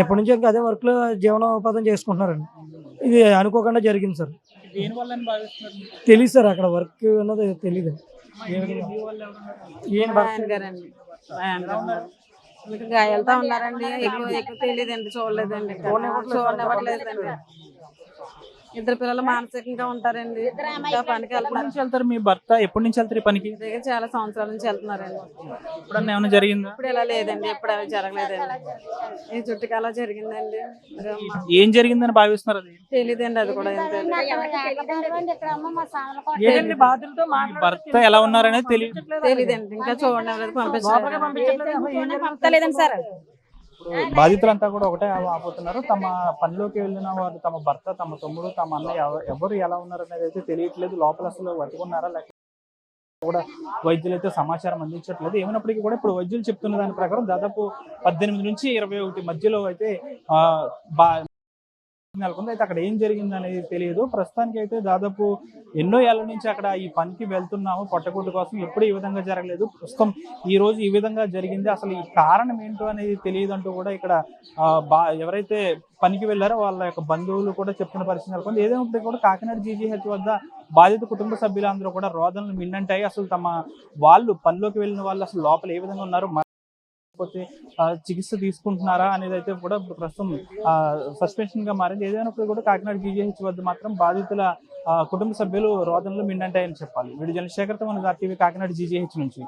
ఎప్పటి నుంచో ఇంకా అదే వర్క్‌లో జీవనోపాధం చేసుకుంటున్నారండి. ఇది అనుకోకుండా జరిగింది సార్. దేనివల్లని భావిస్తున్నారు మీరు? తెలీదు సార్ అక్కడ వర్క్ అన్నది తెలీదండి. ఏ మీ విధంగా మీ వాళ్ళు ఎవరున్నారు? ఈయన మా ఆయన గారండి. మా ఆయన గారు ఉన్నారు. మీకు గాయాలతో ఉన్నారండి. ఎక్కువ తెలియదండి, చూడలేదండి. చూడనివ్వట్లేదండి. ఇద్దరు పిల్లలు మానసికంగా ఉంటారండి. ఇంకా పనికి ఎప్పటి వెళ్తున్నారు. నుంచి వెళ్తారు మీ భర్త? ఎప్పటి నుంచి వెళ్తారు ఈ పనికి? దగ్గర చాలా సంవత్సరాల నుంచి వెళ్తున్నారండి. ఎప్పుడన్నా ఏమైనా జరిగిందా? ఇప్పుడు ఇలా లేదండి, ఎప్పుడు అలా జరగలేదండి. ఈ చుట్టుకి అలా జరిగిందండి. ఇంకా ఏం జరిగిందని భావిస్తున్నారు అది? తెలీదండి, అది కూడా ఏం తెలియదు. ఏదండి బాధ్యులతో మీ భర్త ఎలా ఉన్నారనేది తెలియదు. తెలీదండి, ఇంకా చూడలేదు, పంపించలేదు. పంపించట్లేదు సార్. ఇప్పుడు బాధితులంతా కూడా ఒకటే ఆపోతున్నారు. తమ పనిలోకి వెళ్ళిన వారు, తమ భర్త, తమ తమ్ముడు, తమ అన్నయ్య ఎవరు ఎలా ఉన్నారు అనేది అయితే తెలియట్లేదు. లోపల అసలు బతుకున్నారా లేకపోతే కూడా వైద్యులు అయితే సమాచారం అందించట్లేదు. ఏమైనప్పటికీ కూడా ఇప్పుడు వైద్యులు చెప్తున్న దాని ప్రకారం దాదాపు 18 నుంచి 21 మధ్యలో అయితే నెలకొంది. అయితే అక్కడ ఏం జరిగింది అనేది తెలియదు. ప్రస్తుతానికి అయితే దాదాపు ఎన్నో ఏళ్ల నుంచి అక్కడ ఈ పనికి వెళ్తున్నాము పొట్టకూటి కోసం, ఎప్పుడు ఈ విధంగా జరగలేదు. ప్రస్తుతం ఈ రోజు ఈ విధంగా జరిగింది. అసలు ఈ కారణం ఏంటో అనేది తెలియదు అంటూ కూడా ఇక్కడ ఎవరైతే పనికి వెళ్ళారో వాళ్ళ యొక్క బంధువులు కూడా చెప్తున్న పరిస్థితి నెలకొంది. ఏదైనప్పటికీ కూడా కాకినాడ జీజీహెచ్ వద్ద బాధిత కుటుంబ సభ్యులందరూ కూడా రోదనలు మిన్నంటాయి. అసలు వాళ్ళు పనిలోకి వెళ్ళిన వాళ్ళు అసలు లోపల ఏ విధంగా ఉన్నారు, లేకపోతే చికిత్స తీసుకుంటున్నారా అనేది అయితే కూడా ప్రస్తుతం సస్పెన్షన్ గా మారింది. ఏదైనప్పుడు కూడా కాకినాడ జీజీహెచ్ వద్ద మాత్రం బాధితుల కుటుంబ సభ్యులు రోదనలు మిన్నంటాయని చెప్పాలి. వీడియో జర్నలిస్ట్ శేఖర్తో మన టీవీ కాకినాడ జీజీహెచ్ నుంచి.